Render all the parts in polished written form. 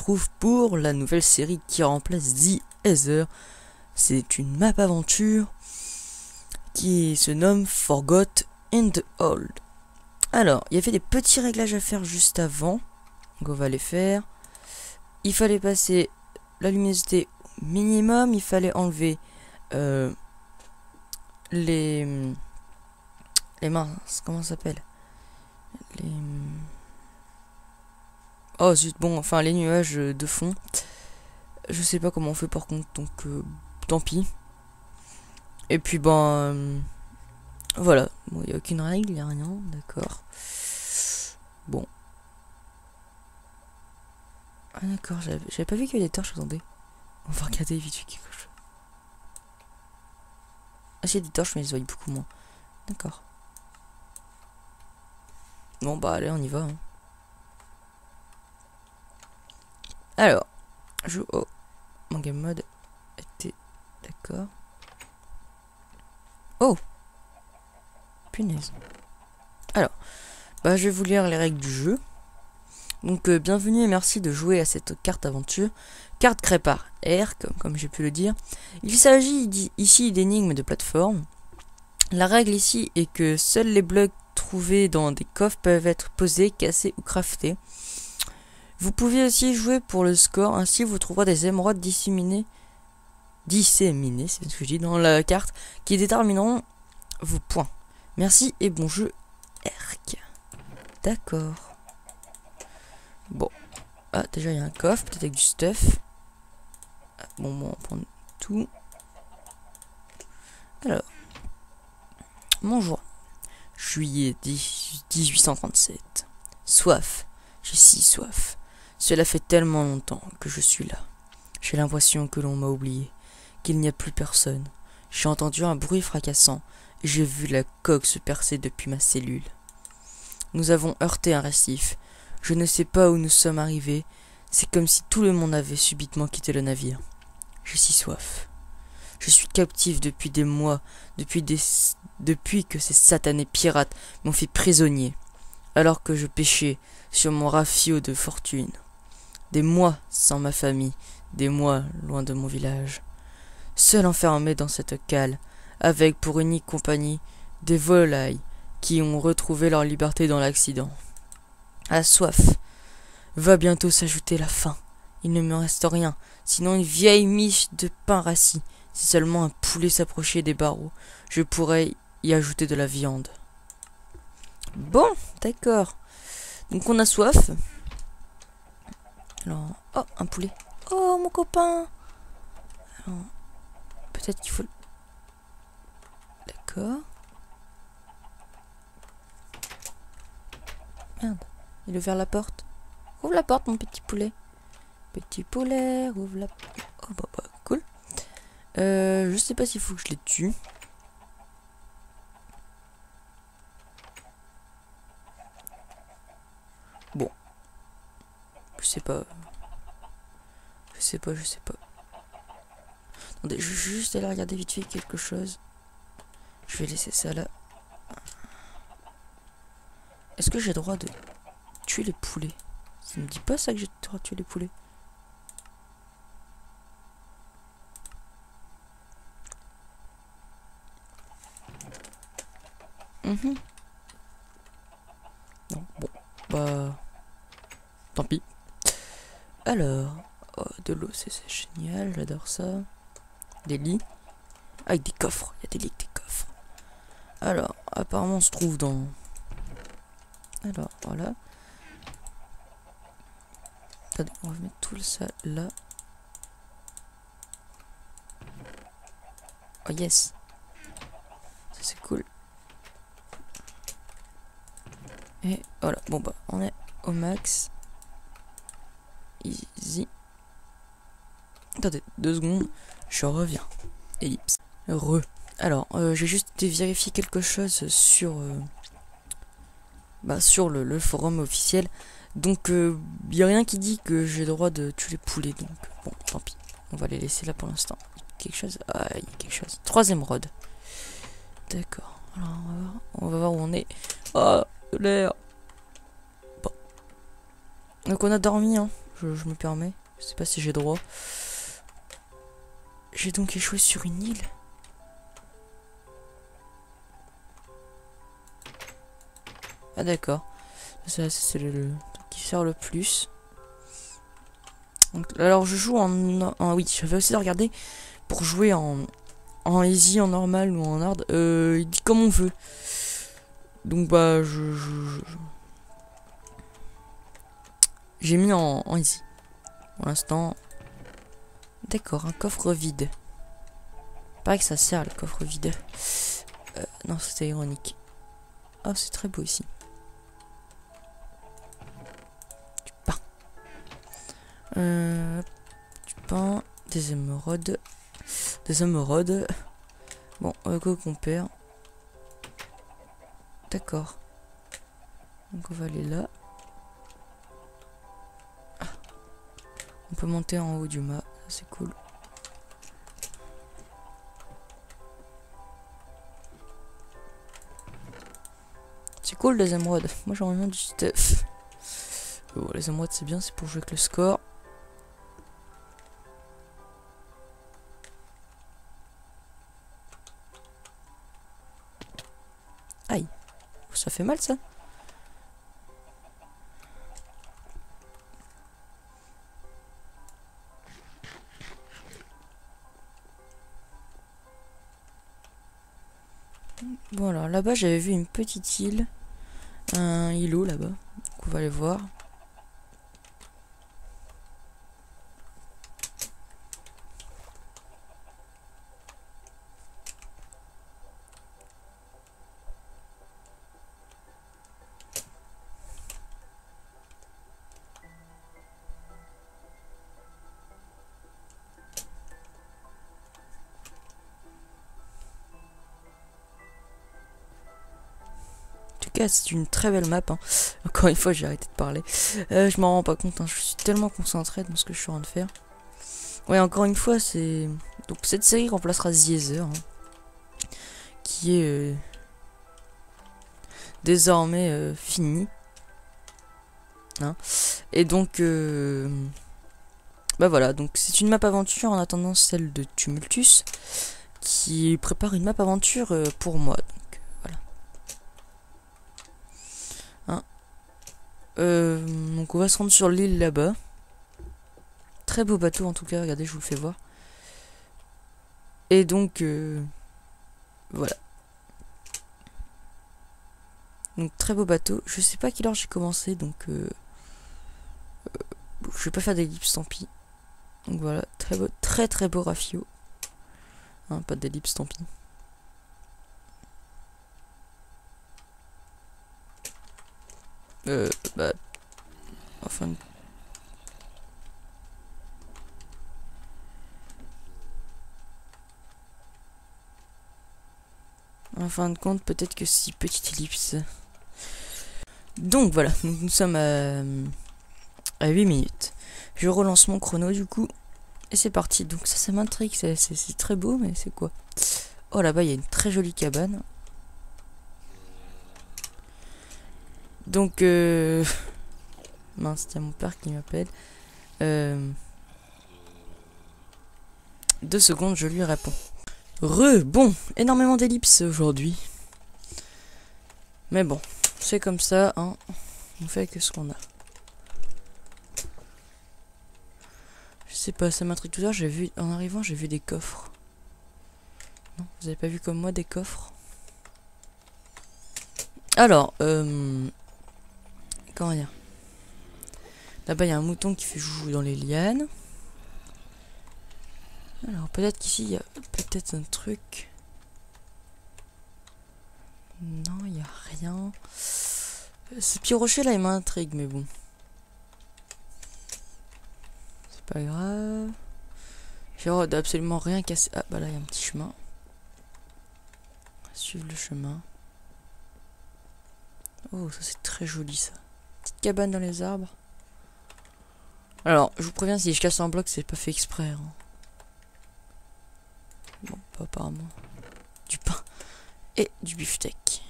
retrouve pour la nouvelle série qui remplace The Ether. C'est une map aventure qui se nomme Forgot in the Hold. Alors, il y avait des petits réglages à faire juste avant, donc on va les faire. Il fallait passer la luminosité au minimum, il fallait enlever les minces, comment ça s'appelle, les... Oh zut, bon, enfin les nuages de fond. Je sais pas comment on fait par contre, donc tant pis. Et puis ben voilà, bon, il n'y a aucune règle, il n'y a rien, d'accord. Bon. Ah d'accord, j'avais pas vu qu'il y avait des torches, attendez. On va regarder vite fait quelque chose. Ah si, il y a des torches, mais ils se voient beaucoup moins. D'accord. Bon bah allez, on y va. Hein. Alors, je joue au mon game mode était d'accord. Oh punaise. Alors, bah je vais vous lire les règles du jeu. Donc bienvenue et merci de jouer à cette carte aventure. Carte créée par R, comme j'ai pu le dire. Il s'agit ici d'énigmes de plateforme. La règle ici est que seuls les blocs trouvés dans des coffres peuvent être posés, cassés ou craftés. Vous pouvez aussi jouer pour le score, ainsi vous trouverez des émeraudes disséminées, c'est ce que je dis, dans la carte, qui détermineront vos points. Merci et bon jeu, Erk. D'accord. Bon. Ah, déjà il y a un coffre, peut-être avec du stuff. Ah, bon, on va prendre tout. Alors. Bonjour. Juillet 1837. Soif. J'ai si soif. Cela fait tellement longtemps que je suis là. J'ai l'impression que l'on m'a oublié, qu'il n'y a plus personne. J'ai entendu un bruit fracassant et j'ai vu la coque se percer depuis ma cellule. Nous avons heurté un récif. Je ne sais pas où nous sommes arrivés. C'est comme si tout le monde avait subitement quitté le navire. J'ai si soif. Je suis captif depuis des mois, depuis que ces satanés pirates m'ont fait prisonnier, alors que je pêchais sur mon rafiot de fortune. Des mois sans ma famille, des mois loin de mon village. Seul enfermé dans cette cale, avec pour unique compagnie des volailles qui ont retrouvé leur liberté dans l'accident. La soif va bientôt s'ajouter la faim. Il ne me reste rien, sinon une vieille miche de pain rassis. Si seulement un poulet s'approchait des barreaux, je pourrais y ajouter de la viande. Bon, d'accord. Donc on a soif. Alors, oh, un poulet. Oh, mon copain. Alors, peut-être qu'il faut... D'accord. Merde, il a ouvert la porte. Ouvre la porte, mon petit poulet. Petit poulet, ouvre la porte. Oh, bah, cool. Je sais pas s'il faut que je les tue. Bon. Je sais pas. Attendez, je vais juste aller regarder vite fait quelque chose. Je vais laisser ça là. Est-ce que j'ai le droit de tuer les poulets? Ça me dit pas ça que j'ai le droit de tuer les poulets. Non, bon, bah... Tant pis. Alors... Oh, de l'eau, c'est génial, j'adore ça. Des lits. Avec des coffres, il y a des lits avec des coffres. Alors, apparemment on se trouve dans... Alors, voilà. Attendez, on va mettre tout ça là. Oh yes. Ça c'est cool. Et voilà, bon bah, on est au max. Easy. Attendez, 2 secondes, je reviens. Ellipse. Alors, j'ai juste vérifié quelque chose sur... sur le forum officiel. Donc, il n'y a rien qui dit que j'ai le droit de tuer les poulets. Donc, bon, tant pis. On va les laisser là pour l'instant. Quelque chose... Ah, il y a quelque chose. 3 émeraudes. D'accord. Alors, on va voir où on est. Oh, de l'air. Bon. Donc, on a dormi, hein. je me permets. Je sais pas si j'ai droit. J'ai donc échoué sur une île. Ah d'accord. Ça c'est le truc qui sert le plus. Donc, alors je joue oui, j'avais aussi regardé pour jouer en easy, en normal ou en hard. Il dit comme on veut. Donc bah j'ai mis en easy. Pour l'instant. D'accord, un coffre vide. Pareil que ça sert le coffre vide. Non, c'était ironique. Oh, c'est très beau ici. Du pain. Du pain, des émeraudes. Des émeraudes. Bon, quoi qu'on perd. D'accord. Donc on va aller là. Ah. On peut monter en haut du mât, c'est cool. C'est cool les émeraudes. Moi j'aimerais bien du stuff. Bon, les émeraudes c'est bien, c'est pour jouer avec le score. Aïe. Ça fait mal ça. Bon alors là-bas j'avais vu une petite île. Un îlot là-bas. Donc on va aller voir. C'est une très belle map. Hein. Encore une fois, j'ai arrêté de parler. Je m'en rends pas compte. Hein. Je suis tellement concentré dans ce que je suis en train de faire. Ouais, encore une fois, c'est. Donc, cette série remplacera The Ether, hein, qui est désormais finie. Hein. Et donc. Bah voilà. Donc, c'est une map aventure en attendant celle de Tumultus, qui prépare une map aventure pour moi. Donc on va se rendre sur l'île là-bas. Très beau bateau en tout cas, regardez, je vous le fais voir. Et donc voilà. Donc très beau bateau. Je sais pas à quelle heure j'ai commencé, donc je vais pas faire d'ellipse, tant pis. Donc voilà, très beau, très beau rafio. Hein, pas d'ellipse, tant pis. Bah enfin. En fin de compte, peut-être que si, petite ellipse. Donc voilà, nous sommes à 8 minutes. Je relance mon chrono du coup. Et c'est parti. Donc ça m'intrigue, c'est très beau, mais c'est quoi? Oh là-bas, il y a une très jolie cabane. Donc, mince, il y a mon père qui m'appelle. 2 secondes, je lui réponds. Bon, énormément d'ellipses aujourd'hui. Mais bon, c'est comme ça, hein. On fait que ce qu'on a. Je sais pas, ça m'intrigue tout à l'heure, j'ai vu, en arrivant, j'ai vu des coffres. Non, vous avez pas vu comme moi des coffres? Alors, comment dire? Là-bas, il y a un mouton qui fait joujou dans les lianes. Alors, peut-être qu'ici, il y a peut-être un truc. Non, il n'y a rien. Ce petit rocher là, il m'intrigue, mais bon. C'est pas grave. J'ai absolument rien cassé. Ah, bah là, il y a un petit chemin. On va suivre le chemin. Oh, ça c'est très joli ça. Petite cabane dans les arbres. Alors, je vous préviens, si je casse un bloc, c'est pas fait exprès. Hein. Bon, pas apparemment. Du pain et du beefsteak.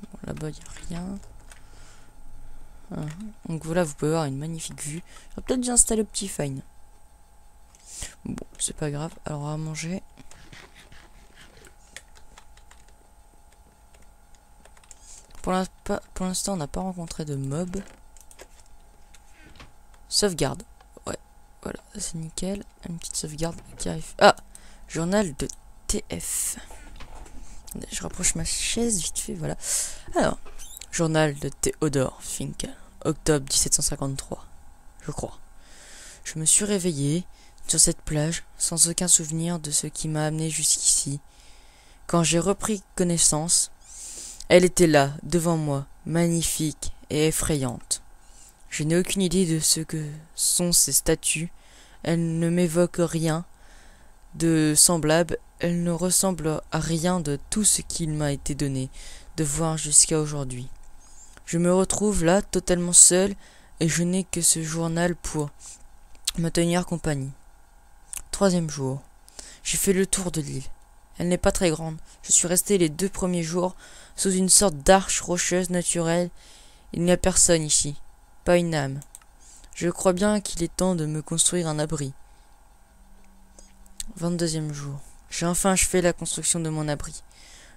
Bon, là-bas, il n'y a rien. Hein. Donc voilà, vous pouvez avoir une magnifique vue. J'aurais peut-être dû installer Optifine. Bon, c'est pas grave. Alors on va manger. Pour l'instant, on n'a pas rencontré de mob. Sauvegarde. Ouais, voilà, c'est nickel. Une petite sauvegarde qui arrive. Ah, journal de TF. Je rapproche ma chaise vite fait, voilà. Alors, journal de Théodore Finkel, octobre 1753, je crois. Je me suis réveillé sur cette plage sans aucun souvenir de ce qui m'a amené jusqu'ici. Quand j'ai repris connaissance, elle était là, devant moi, magnifique et effrayante. Je n'ai aucune idée de ce que sont ces statues. Elles ne m'évoquent rien de semblable. Elles ne ressemblent à rien de tout ce qu'il m'a été donné de voir jusqu'à aujourd'hui. Je me retrouve là, totalement seul, et je n'ai que ce journal pour me tenir compagnie. 3e jour. J'ai fait le tour de l'île. Elle n'est pas très grande. Je suis resté les 2 premiers jours sous une sorte d'arche rocheuse naturelle. Il n'y a personne ici. Pas une âme. Je crois bien qu'il est temps de me construire un abri. 22e jour. J'ai enfin achevé la construction de mon abri.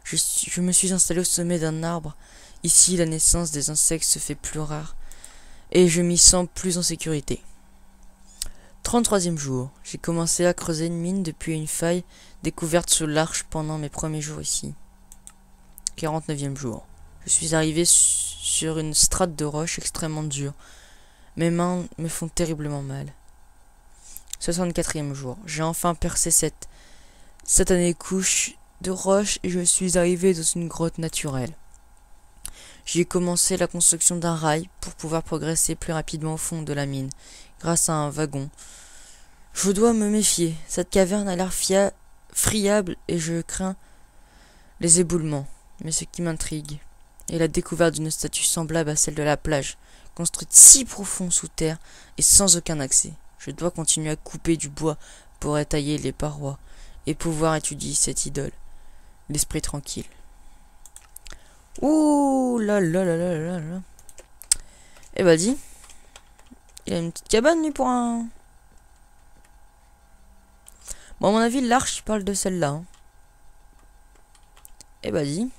Je me suis installé au sommet d'un arbre. Ici, la naissance des insectes se fait plus rare, et je m'y sens plus en sécurité. 33e jour. J'ai commencé à creuser une mine depuis une faille découverte sous l'arche pendant mes premiers jours ici. 49e jour. Je suis arrivé sur une strate de roche extrêmement dure. Mes mains me font terriblement mal. 64e jour. J'ai enfin percé cette satanée couche de roche et je suis arrivé dans une grotte naturelle. J'ai commencé la construction d'un rail pour pouvoir progresser plus rapidement au fond de la mine, grâce à un wagon. Je dois me méfier. Cette caverne a l'air friable et je crains les éboulements. Mais ce qui m'intrigue est la découverte d'une statue semblable à celle de la plage, construite si profond sous terre et sans aucun accès. Je dois continuer à couper du bois pour étayer les parois et pouvoir étudier cette idole. L'esprit tranquille. Ouh là là là là là là. Eh bah dis. Il a une petite cabane lui pour un... Bon à mon avis l'arche parle de celle-là. Hein. Eh bah dis.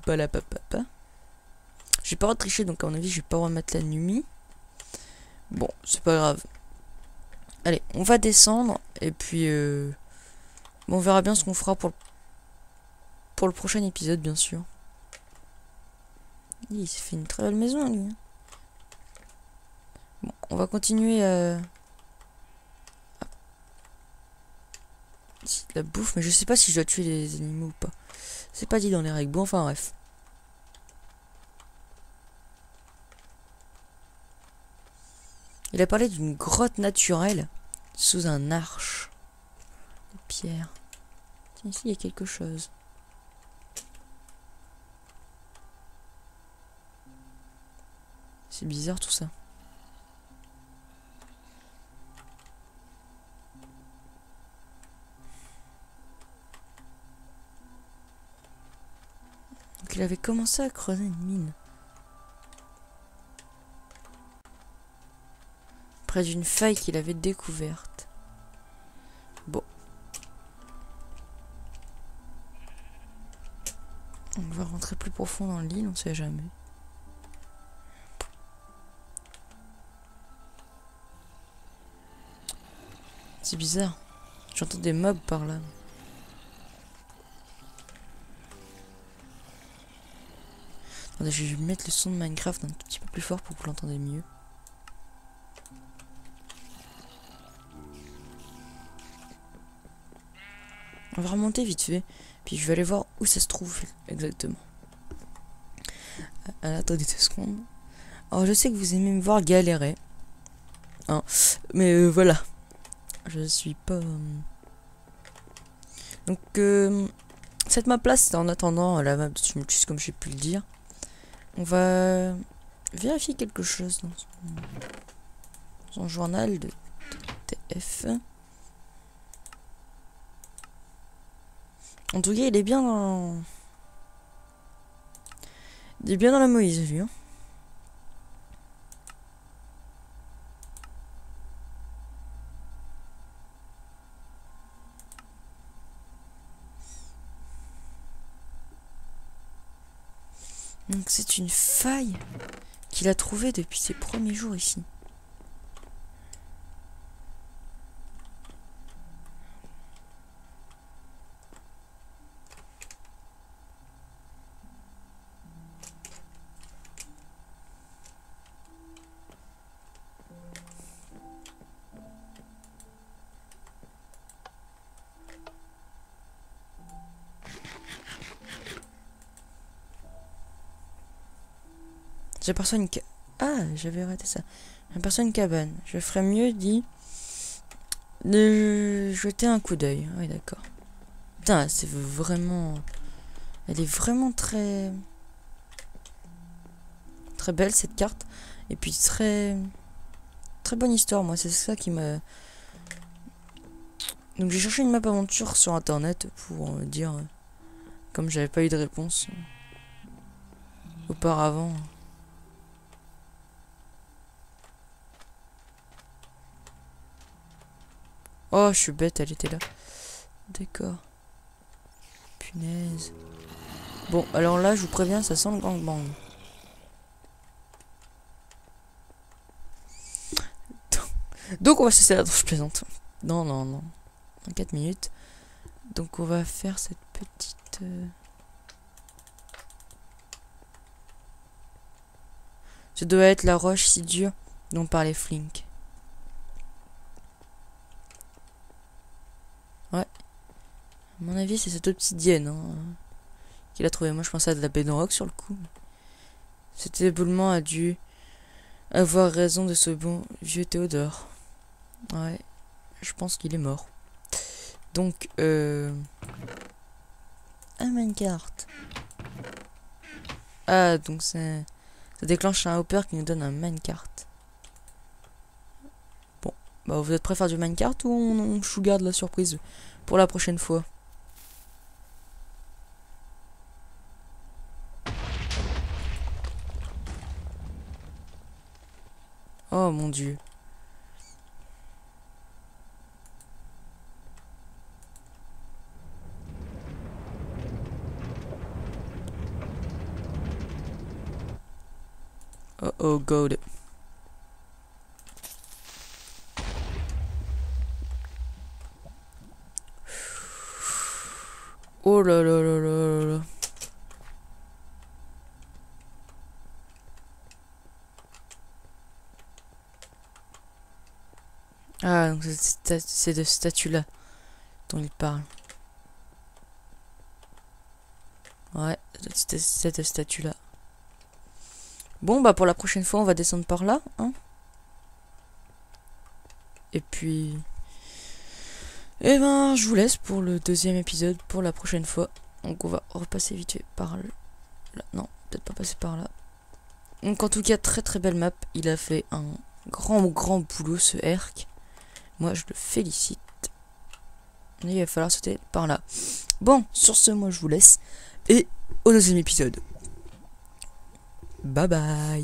Pas la papa. J'ai pas retriché donc à mon avis je vais pas remettre la nuit. Bon c'est pas grave. Allez on va descendre et puis bon, on verra bien ce qu'on fera pour le prochain épisode bien sûr. Il s'est fait une très belle maison lui. Bon on va continuer c'est de la bouffe mais je sais pas si je dois tuer les animaux ou pas. C'est pas dit dans les règles. Bon enfin bref. Il a parlé d'une grotte naturelle sous un arche de pierre. Tiens, ici il y a quelque chose. C'est bizarre tout ça. Donc il avait commencé à creuser une mine. Près d'une faille qu'il avait découverte. Bon. On va rentrer plus profond dans l'île, on sait jamais. C'est bizarre. J'entends des mobs par là. Attendez, je vais mettre le son de Minecraft un tout petit peu plus fort pour que vous l'entendez mieux. On va remonter vite fait, puis je vais aller voir où ça se trouve exactement. Attendez 2 secondes. Alors je sais que vous aimez me voir galérer. Hein, mais voilà. Je suis pas... Donc cette map là c'était en attendant la map de Tumultus comme j'ai pu le dire. On va vérifier quelque chose dans son journal de TF. En tout cas, il est bien dans... Il est bien dans la Moïse, lui. Hein. Donc c'est une faille qu'il a trouvée depuis ses premiers jours ici. J'aperçois une Ah, j'avais raté ça. J'aperçois une cabane. Je ferais mieux de jeter un coup d'œil. Oui, d'accord. Putain, c'est vraiment... Elle est vraiment très... Très belle, cette carte. Et puis très... Très bonne histoire, moi. C'est ça qui m'a... Donc j'ai cherché une map aventure sur internet pour dire... Comme j'avais pas eu de réponse auparavant... Oh, je suis bête, elle était là. D'accord. Punaise. Bon, alors là, je vous préviens, ça sent le gangbang. Donc, on va se laisser là. Je plaisante. Non, non, non. Dans 4 minutes. Donc, on va faire cette petite... Ce doit être la roche si dure dont parlait Flink. Ouais. À mon avis, c'est cette obsidienne qu'il a trouvé. Moi, je pensais à de la bedrock sur le coup. Cet éboulement a dû avoir raison de ce bon vieux Théodore. Ouais. Je pense qu'il est mort. Donc, un minecart. Ah, donc ça déclenche un hopper qui nous donne un minecart. Bon, bah vous êtes prêts à faire du minecart ou on chou-garde la surprise pour la prochaine fois? Oh mon dieu. Oh oh god. Oh là là là là là. Ah, donc c'est de statue-là dont il parle. Ouais, cette statue-là. Bon, bah pour la prochaine fois, on va descendre par là, hein. Et puis... Eh ben, je vous laisse pour le deuxième épisode, pour la prochaine fois. Donc on va repasser vite fait par là. Non, peut-être pas passer par là. Donc en tout cas, très très belle map. Il a fait un grand boulot, ce Herc. Moi, je le félicite. Et il va falloir sauter par là. Bon, sur ce, moi, je vous laisse. Et au deuxième épisode. Bye bye.